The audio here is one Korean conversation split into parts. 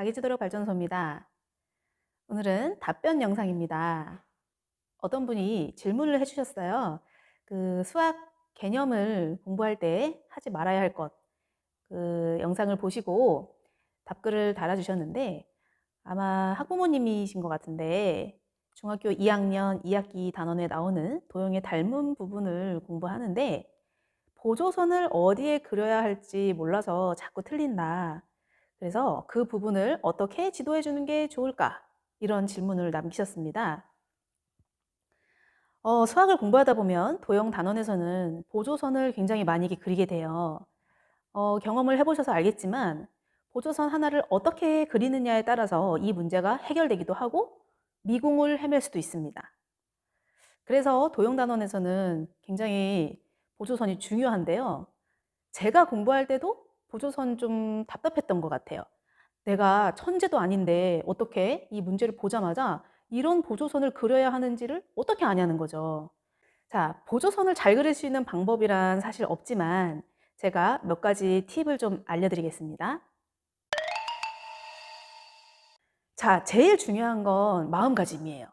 자기지도력 발전소입니다. 오늘은 답변 영상입니다. 어떤 분이 질문을 해주셨어요. 수학 개념을 공부할 때 하지 말아야 할 것, 영상을 보시고 답글을 달아주셨는데 아마 학부모님이신 것 같은데 중학교 2학년 2학기 단원에 나오는 도형의 닮은 부분을 공부하는데 보조선을 어디에 그려야 할지 몰라서 자꾸 틀린다. 그래서 그 부분을 어떻게 지도해 주는 게 좋을까? 이런 질문을 남기셨습니다. 수학을 공부하다 보면 도형 단원에서는 보조선을 굉장히 많이 그리게 돼요. 경험을 해보셔서 알겠지만 보조선 하나를 어떻게 그리느냐에 따라서 이 문제가 해결되기도 하고 미궁을 헤맬 수도 있습니다. 그래서 도형 단원에서는 굉장히 보조선이 중요한데요. 제가 공부할 때도 보조선 좀 답답했던 것 같아요. 내가 천재도 아닌데 어떻게 이 문제를 보자마자 이런 보조선을 그려야 하는지를 어떻게 아냐는 거죠. 자, 보조선을 잘 그릴 수 있는 방법이란 사실 없지만 제가 몇 가지 팁을 좀 알려드리겠습니다. 자, 제일 중요한 건 마음가짐이에요.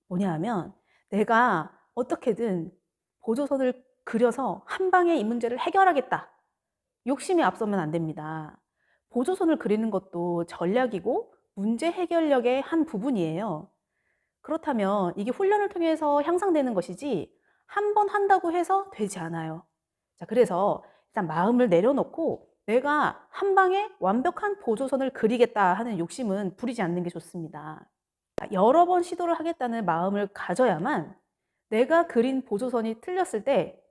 뭐냐 하면 내가 어떻게든 보조선을 그려서 한 방에 이 문제를 해결하겠다. 욕심이 앞서면 안 됩니다. 보조선을 그리는 것도 전략이고 문제 해결력의 한 부분이에요. 그렇다면 이게 훈련을 통해서 향상되는 것이지 한 번 한다고 해서 되지 않아요. 자, 그래서 일단 마음을 내려놓고 내가 한 방에 완벽한 보조선을 그리겠다 하는 욕심은 부리지 않는 게 좋습니다. 여러 번 시도를 하겠다는 마음을 가져야만 내가 그린 보조선이 틀렸을 때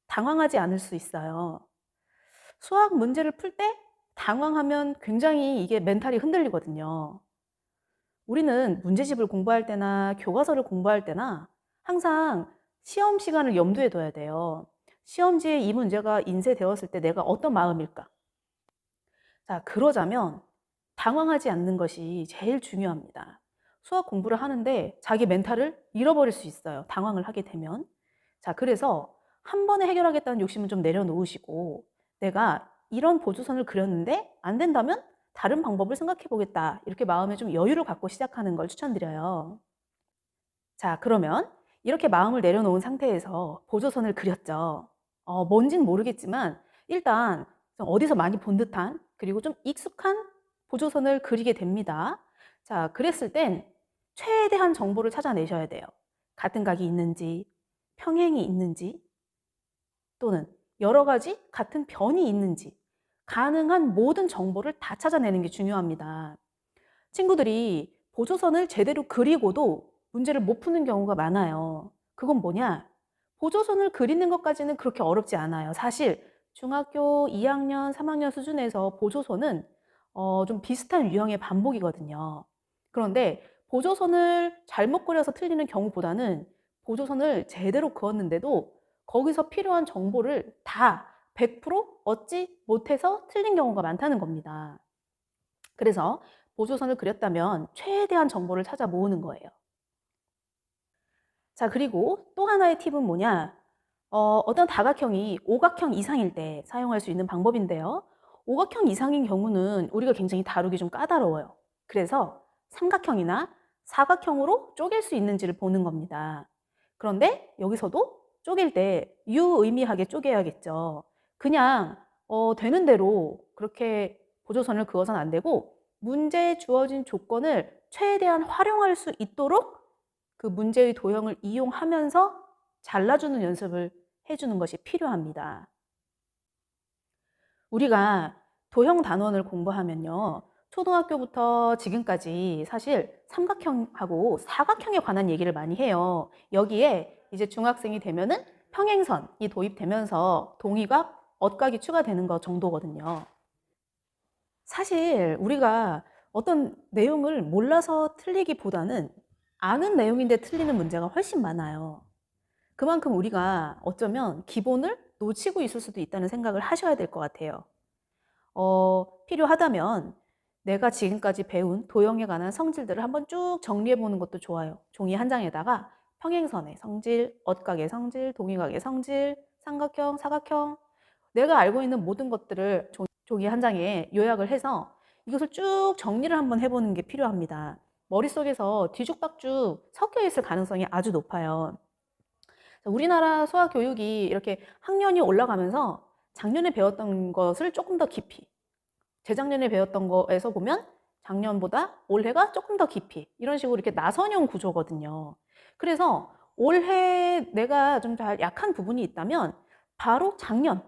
당황하지 않을 수 있어요. 수학 문제를 풀 때 당황하면 굉장히 이게 멘탈이 흔들리거든요. 우리는 문제집을 공부할 때나 교과서를 공부할 때나 항상 시험 시간을 염두에 둬야 돼요. 시험지에 이 문제가 인쇄되었을 때 내가 어떤 마음일까? 자, 그러자면 당황하지 않는 것이 제일 중요합니다. 수학 공부를 하는데 자기 멘탈을 잃어버릴 수 있어요. 당황을 하게 되면. 자, 그래서 한 번에 해결하겠다는 욕심은 좀 내려놓으시고 내가 이런 보조선을 그렸는데 안 된다면 다른 방법을 생각해 보겠다. 이렇게 마음에 좀 여유를 갖고 시작하는 걸 추천드려요. 자, 그러면 이렇게 마음을 내려놓은 상태에서 보조선을 그렸죠. 뭔진 모르겠지만 일단 좀 어디서 많이 본 듯한 그리고 좀 익숙한 보조선을 그리게 됩니다. 자, 그랬을 땐 최대한 정보를 찾아내셔야 돼요. 같은 각이 있는지, 평행이 있는지, 또는 여러 가지 같은 변이 있는지 가능한 모든 정보를 다 찾아내는 게 중요합니다. 친구들이 보조선을 제대로 그리고도 문제를 못 푸는 경우가 많아요. 그건 뭐냐? 보조선을 그리는 것까지는 그렇게 어렵지 않아요. 사실 중학교 2학년, 3학년 수준에서 보조선은 좀 비슷한 유형의 반복이거든요. 그런데 보조선을 잘못 그려서 틀리는 경우보다는 보조선을 제대로 그었는데도 거기서 필요한 정보를 다 100% 얻지 못해서 틀린 경우가 많다는 겁니다. 그래서 보조선을 그렸다면 최대한 정보를 찾아 모으는 거예요. 자, 그리고 또 하나의 팁은 뭐냐? 어떤 다각형이 오각형 이상일 때 사용할 수 있는 방법인데요. 오각형 이상인 경우는 우리가 굉장히 다루기 좀 까다로워요. 그래서 삼각형이나 사각형으로 쪼갤 수 있는지를 보는 겁니다. 그런데 여기서도 쪼갤 때 유의미하게 쪼개야겠죠. 그냥 되는 대로 그렇게 보조선을 그어서는 안 되고 문제에 주어진 조건을 최대한 활용할 수 있도록 그 문제의 도형을 이용하면서 잘라주는 연습을 해주는 것이 필요합니다. 우리가 도형 단원을 공부하면요. 초등학교부터 지금까지 사실 삼각형하고 사각형에 관한 얘기를 많이 해요. 여기에 이제 중학생이 되면은 평행선이 도입되면서 동의각, 얻각이 추가되는 것 정도거든요. 사실 우리가 어떤 내용을 몰라서 틀리기보다는 아는 내용인데 틀리는 문제가 훨씬 많아요. 그만큼 우리가 어쩌면 기본을 놓치고 있을 수도 있다는 생각을 하셔야 될 것 같아요. 필요하다면 내가 지금까지 배운 도형에 관한 성질들을 한번 쭉 정리해 보는 것도 좋아요. 종이 한 장에다가 평행선의 성질, 얻각의 성질, 동의각의 성질, 삼각형, 사각형, 내가 알고 있는 모든 것들을 종이 한 장에 요약을 해서 이것을 쭉 정리를 한번 해보는 게 필요합니다. 머릿속에서 뒤죽박죽 섞여 있을 가능성이 아주 높아요. 우리나라 수학 교육이 이렇게 학년이 올라가면서 작년에 배웠던 것을 조금 더 깊이, 재작년에 배웠던 거에서 보면 작년보다 올해가 조금 더 깊이, 이런 식으로 이렇게 나선형 구조거든요. 그래서 올해 내가 좀 잘 약한 부분이 있다면 바로 작년,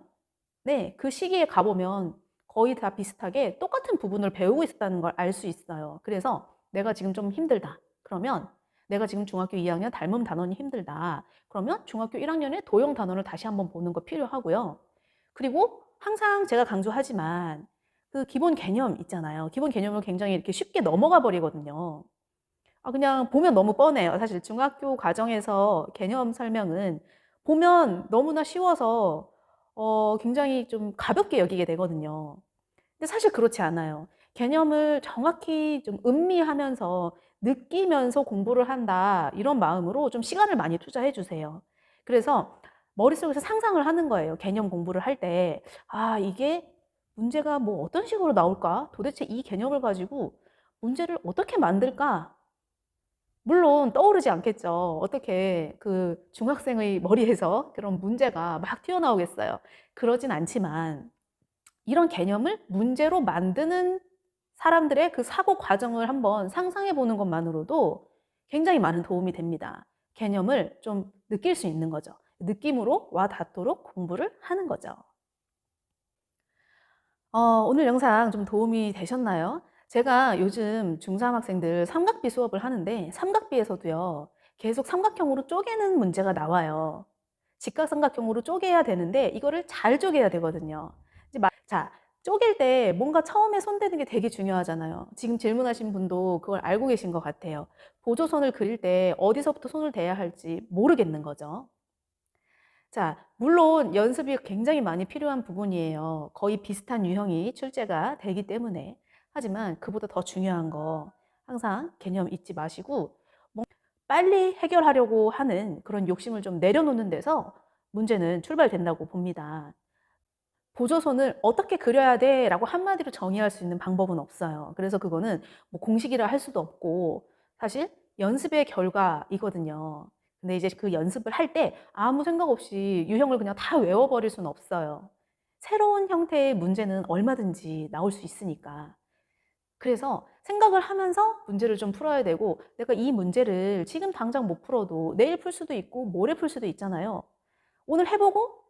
네, 그 시기에 가보면 거의 다 비슷하게 똑같은 부분을 배우고 있었다는 걸 알 수 있어요. 그래서 내가 지금 좀 힘들다. 그러면 내가 지금 중학교 2학년 닮음 단원이 힘들다. 그러면 중학교 1학년에 도형 단원을 다시 한번 보는 거 필요하고요. 그리고 항상 제가 강조하지만 그 기본 개념 있잖아요. 기본 개념을 굉장히 이렇게 쉽게 넘어가 버리거든요. 그냥 보면 너무 뻔해요. 사실 중학교 과정에서 개념 설명은 보면 너무나 쉬워서 굉장히 좀 가볍게 여기게 되거든요. 근데 사실 그렇지 않아요. 개념을 정확히 좀 음미하면서 느끼면서 공부를 한다, 이런 마음으로 좀 시간을 많이 투자해 주세요. 그래서 머릿속에서 상상을 하는 거예요. 개념 공부를 할 때. 이게 문제가 뭐 어떤 식으로 나올까? 도대체 이 개념을 가지고 문제를 어떻게 만들까? 물론 떠오르지 않겠죠. 어떻게 그 중학생의 머리에서 그런 문제가 막 튀어나오겠어요. 그러진 않지만 이런 개념을 문제로 만드는 사람들의 그 사고 과정을 한번 상상해 보는 것만으로도 굉장히 많은 도움이 됩니다. 개념을 좀 느낄 수 있는 거죠. 느낌으로 와 닿도록 공부를 하는 거죠. 오늘 영상 좀 도움이 되셨나요? 제가 요즘 중3 학생들 삼각비 수업을 하는데 삼각비에서도요, 계속 삼각형으로 쪼개는 문제가 나와요. 직각삼각형으로 쪼개야 되는데 이거를 잘 쪼개야 되거든요. 자, 쪼갤 때 뭔가 처음에 손대는 게 되게 중요하잖아요. 지금 질문하신 분도 그걸 알고 계신 것 같아요. 보조선을 그릴 때 어디서부터 손을 대야 할지 모르겠는 거죠. 자, 물론 연습이 굉장히 많이 필요한 부분이에요. 거의 비슷한 유형이 출제가 되기 때문에. 하지만 그보다 더 중요한 거, 항상 개념 잊지 마시고 빨리 해결하려고 하는 그런 욕심을 좀 내려놓는 데서 문제는 출발된다고 봅니다. 보조선을 어떻게 그려야 돼? 라고 한마디로 정의할 수 있는 방법은 없어요. 그래서 그거는 뭐 공식이라 할 수도 없고 사실 연습의 결과이거든요. 근데 이제 그 연습을 할 때 아무 생각 없이 유형을 그냥 다 외워버릴 수는 없어요. 새로운 형태의 문제는 얼마든지 나올 수 있으니까. 그래서 생각을 하면서 문제를 좀 풀어야 되고, 내가 이 문제를 지금 당장 못 풀어도 내일 풀 수도 있고 모레 풀 수도 있잖아요. 오늘 해보고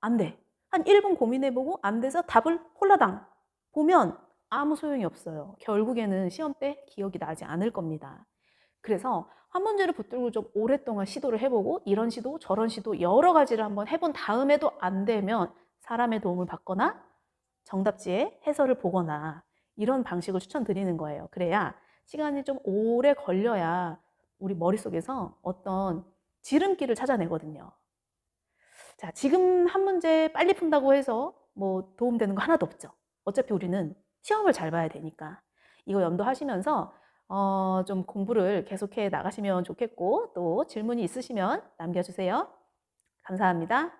안 돼. 한 1분 고민해보고 안 돼서 답을 홀라당 보면 아무 소용이 없어요. 결국에는 시험 때 기억이 나지 않을 겁니다. 그래서 한 문제를 붙들고 좀 오랫동안 시도를 해보고 이런 시도 저런 시도 여러 가지를 한번 해본 다음에도 안 되면 사람의 도움을 받거나 정답지에 해설을 보거나 이런 방식을 추천드리는 거예요. 그래야 시간이 좀 오래 걸려야 우리 머릿속에서 어떤 지름길을 찾아내거든요. 자, 지금 한 문제 빨리 푼다고 해서 뭐 도움되는 거 하나도 없죠. 어차피 우리는 시험을 잘 봐야 되니까. 이거 염두하시면서 좀 공부를 계속해 나가시면 좋겠고, 또 질문이 있으시면 남겨주세요. 감사합니다.